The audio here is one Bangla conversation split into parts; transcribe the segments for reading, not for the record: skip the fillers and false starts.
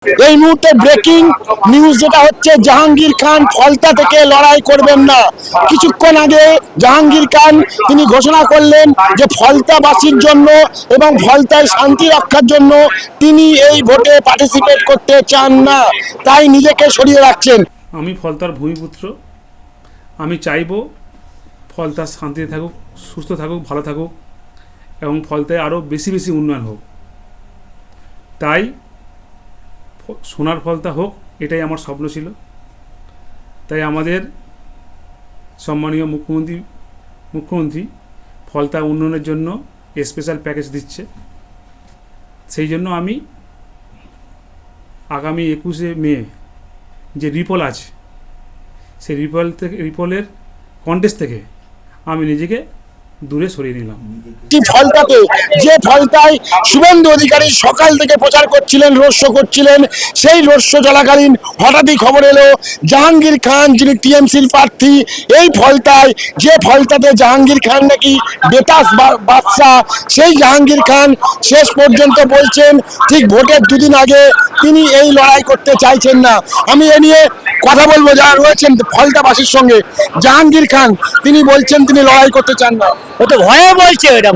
এই মুহূর্তে ব্রেকিং নিউজ যেটা হচ্ছে, জাহাঙ্গীর খান ফলতা থেকে লড়াই করবেন না। কিছুক্ষণ আগে জাহাঙ্গীর খান তিনি ঘোষণা করলেন যে ফলতাবাসীর জন্য এবং ফলতায় শান্তি রক্ষার জন্য তিনি এই ভোটে পার্টিসিপেট করতে চান না, তাই নিজেকে সরিয়ে রাখছেন। আমি ফলতার ভূমিপুত্র, আমি চাইব ফলতা শান্তিতে থাকুক, সুস্থ থাকুক, ভালো থাকুক এবং ফলতায় আরও বেশি বেশি উন্নয়ন হোক। তাই সোনার ফলতা হোক, এটাই আমার স্বপ্ন ছিল। তাই আমাদের সম্মানীয় মুখ্যমন্ত্রী ফলতা উন্নয়নের জন্য স্পেশাল প্যাকেজ দিচ্ছে। সেই জন্য আমি আগামী 21শে মে যে রিপোল আছে, সেই রিপোলের কন্টেস্ট থেকে আমি নিজেকে দূরে সরিয়ে নিলাম। ফলতাতে যে ফলতায় শুভেন্দু অধিকারী সকাল থেকে প্রচার করছিলেন, রোড শো করছিলেন, সেই রোড শো চলাকালীন হঠাৎই খবর এলো জাহাঙ্গীর খান যিনি টিএমসির প্রার্থী, এই ফলতায় যে ফলতাতে জাহাঙ্গীর খান নাকি বেতাস বাদশা, সেই জাহাঙ্গীর খান শেষ পর্যন্ত বলছেন ঠিক ভোটের দুদিন আগে তিনি এই লড়াই করতে চাইছেন না। আমি এ নিয়ে কথা বলবো যারা রয়েছেন ফলতাবাসীর সঙ্গে। জাহাঙ্গীর খান তিনি বলছেন তিনি লড়াই করতে চান না। ও তো ভয়ে বলছে, এটা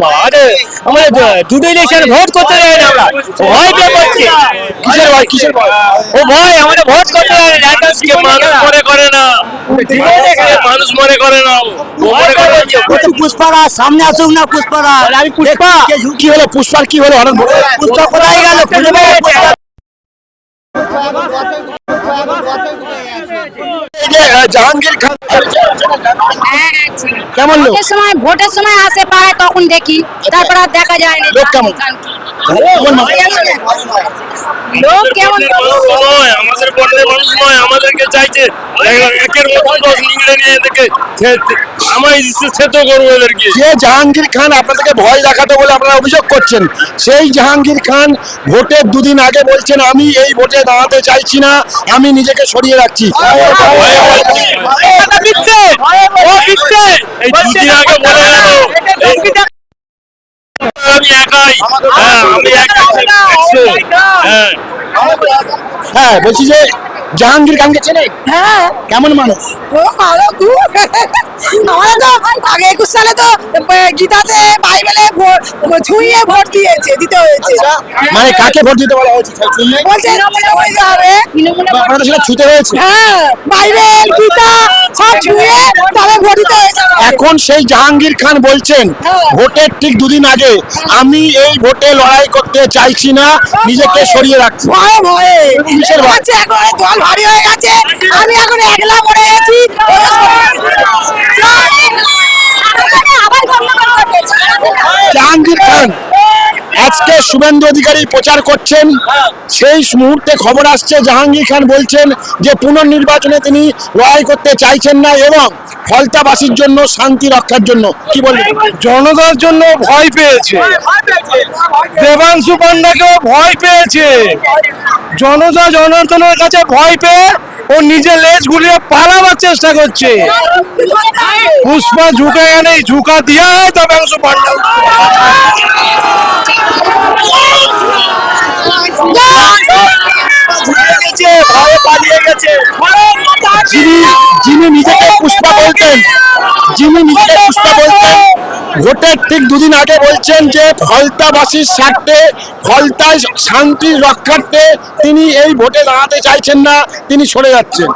আমাদের দুটো ইলেকশন ভোট করতে দেয় না, আমরা ভয় পেয়ে বলছে। কিসের ভয়? কিসের ভয়? ও ভয় আমাদের ভোট করতে দেয় না। মানুষ মনে করে না, মানুষ মনে করে না। পুষ্পারা সামনে আসুক না, পুষ্পারা। আমি পুষ্পা কি হলো? পুষ্পার কি হলো? হঠাৎ পুষ্পা কোথায় গেল? জাহাঙ্গীর খান কেমন লোক? ভোটের সময় আসে পায় তখন দেখি, তারপর আর দেখা যায় না। লোক কেমন? লোক কেমন? আমাদের বর্ণের মানুষ নয়, আমাদেরকে চাইছে একের মতন 10 নিংড়ে নিয়ে এদেরকে আমায় সেতো করবো এদেরকে। যে জাহাঙ্গীর খান আপনাদেরকে ভয় দেখাতে বলে আপনারা অভিযোগ করছেন, সেই জাহাঙ্গীর খান ভোটের দুদিন আগে বলছেন আমি এই ভোটে দাঁড়াতে চাইছি না, আমি নিজেকে সরিয়ে রাখছি। এই দুদিন আগে বলে গেল আমি একাই, আমি হ্যাঁ বলছি যে জাহাঙ্গীর খানকে চেনে? হ্যাঁ। কেমন মানুষ? ও ভালো খুব। আমরা তো আগে 21 সালে তো গীতাতে বাইবেলে ছুঁয়ে ভোট দিতে হয়েছে। মানে কাকে ভোট দিতে বলা হয়েছে? বলছে তৃণমূলে যাবে। আপনারা তো সেটা ছুঁতে হয়েছে। হ্যাঁ, বাইবেল গীতা সব ছুঁয়ে তবে ভোট দিতে হয়েছে। এখন সেই জাহাঙ্গীর খান বলছেন ভোটের ঠিক দুদিন আগে আমি এই ভোটে লড়াই করতে চাইছি না, নিজেকে সরিয়ে রাখছি। ভয়ে ভয়ে কিসের ভয়? এখন দল ভারী হয়ে গেছে, আমি এখন একলা পড়ে গেছি। জাহাঙ্গীর খান আজকে শুভেন্দু অধিকারী প্রচার করছেন, সেই মুহূর্তে খবর আসছে জাহাঙ্গীর খান বলছেন যে পুনর্নির্বাচনে তিনি লড়াই করতে চাইছেন না এবং ফলতাবাসীর জন্য শান্তি রক্ষার জন্য। কি বলবেন? জনতার জন্য ভয় পেয়েছে, দেবাংশু পান্ডাকেও ভয় পেয়েছে। জনতা জনার্দনের কাছে ভয় পেয়ে ও নিজে লেজ গুলিয়ে পালাবার চেষ্টা করছে। পুষ্পা ঝুঁকে গেলেই ঝুঁকা দিয়া হয় দেবাংশু পান্ডা। যিনি নিজেকে পুষ্পা বলতেন, ভোটের ঠিক দুদিন আগে বলছেন যে ফলতাবাসীর স্বার্থে, ফলতায় শান্তি রক্ষার্থে তিনি এই ভোটে দাঁড়াতে চাইছেন না, তিনি সরে যাচ্ছেন।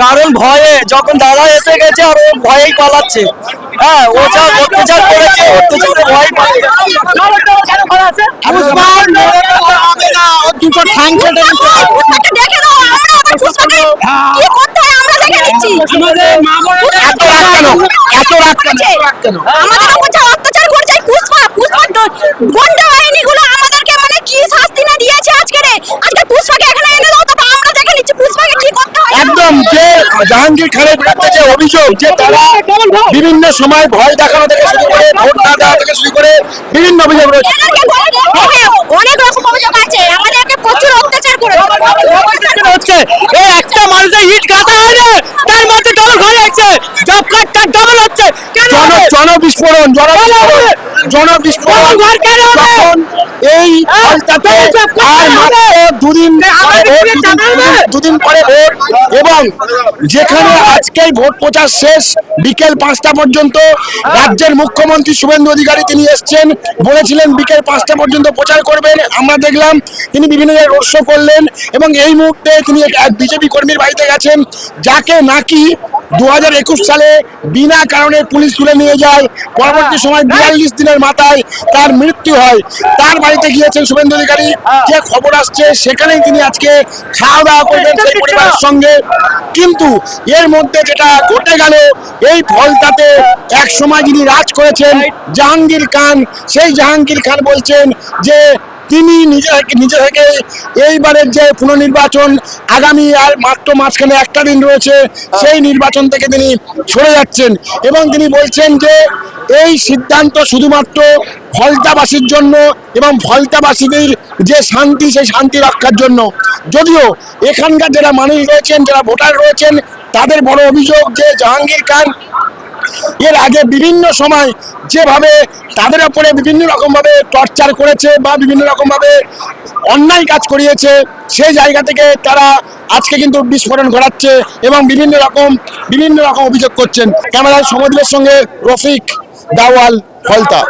কারণ ভয়ে, যখন দাদা এসে গেছে আর ও ভয়েই পালাচ্ছে। হ্যাঁ, ও যা অত্যাচার করেছে, অত্যাচারে ভয় পালাচ্ছে। দুটো ঠ্যাং ছেড়ে দিতে হবে। পুষ্পাকে দেখে নাও, আমরা আবার পুষ্পাকে কি করতে হয় আমরা দেখে নিচ্ছি। এত রাগ কেন? এত রাগ কেন? আমাদের উপর যা অত্যাচার করছে পুষ্পা গুন্ডা বাহিনীগুলো আমাদেরকে মানে কি শাস্তি না দিয়েছে আজকে পুষ্পাকে এখানে এনে দাও, তবে আমরা দেখে নিচ্ছি পুষ্পাকে কি করতে হয়। একদম যে জাহাঙ্গীর খানের বিরুদ্ধে যে অভিযোগ যে তারা বিভিন্ন সময় ভয় দেখানো থেকে শুরু করে ভোট না দেওয়া থেকে শুরু করে বিভিন্ন অভিযোগ রয়েছে। অনেক রকম অভিযোগ আছে, আমাদেরকে প্রচুর অত্যাচার করেছে। এই একটা মানুষের ইট গাঁথা হয় না, তার মধ্যে ডবল ভয় লাগছে। জব কার্ড তার ডবল হচ্ছে। জনবিস্ফোরণ এই ফলতাতে আর মাত্র দুদিন পরে ভোট, এবং যেখানে আজকেই ভোট প্রচার শেষ বিকেল 5টা পর্যন্ত, রাজ্যের মুখ্যমন্ত্রী শুভেন্দু অধিকারী তিনি এসছেন, বলেছিলেন বিকেল 5টা পর্যন্ত প্রচার করবেন। আমরা দেখলাম তিনি বিভিন্ন জায়গায় রোড শো করলেন, এবং এই মুহূর্তে তিনি এক বিজেপি কর্মীর বাড়িতে গেছেন, যাকে নাকি 2021 সালে বিনা কারণে পুলিশ তুলে নিয়ে যায়, পরবর্তী সময় 42 দিনের মাথায় তার মৃত্যু হয়। তার বাড়িতে গিয়েছেন শুভেন্দু অধিকারী, যে খবর আসছে সেখানেই তিনি আজকে খাওয়া দাওয়া করবেন সেই পরিবারের সঙ্গে। কিন্তু এর মধ্যে যেটা ঘটে গেল, এই ফলতাতে এক সময় যিনি রাজ করেছেন জাহাঙ্গীর খান, সেই জাহাঙ্গীর খান বলছেন যে তিনি নিজে থেকে এইবারের যে পুনর্নির্বাচন আগামী আর মাত্র মাঝখানে একটা দিন রয়েছে, সেই নির্বাচন থেকে তিনি সরে যাচ্ছেন, এবং তিনি বলছেন যে এই সিদ্ধান্ত শুধুমাত্র ফলতাবাসীর জন্য এবং ফলতাবাসীদের যে শান্তি, সেই শান্তি রক্ষার জন্য। যদিও এখানকার যারা মানুষ রয়েছেন, যারা ভোটার রয়েছেন, তাদের বড় অভিযোগ যে জাহাঙ্গীর খান এর আগে বিভিন্ন সময় যেভাবে তাদের উপরে বিভিন্ন রকমভাবে টর্চার করেছে বা বিভিন্ন রকমভাবে অন্যায় কাজ করিয়েছে, সেই জায়গা থেকে তারা আজকে কিন্তু বিস্ফোরণ ঘটাচ্ছে এবং বিভিন্ন রকম অভিযোগ করছেন। ক্যামেরায় সমুদ্রের সঙ্গে রফিক দাওয়াল, ফলতা।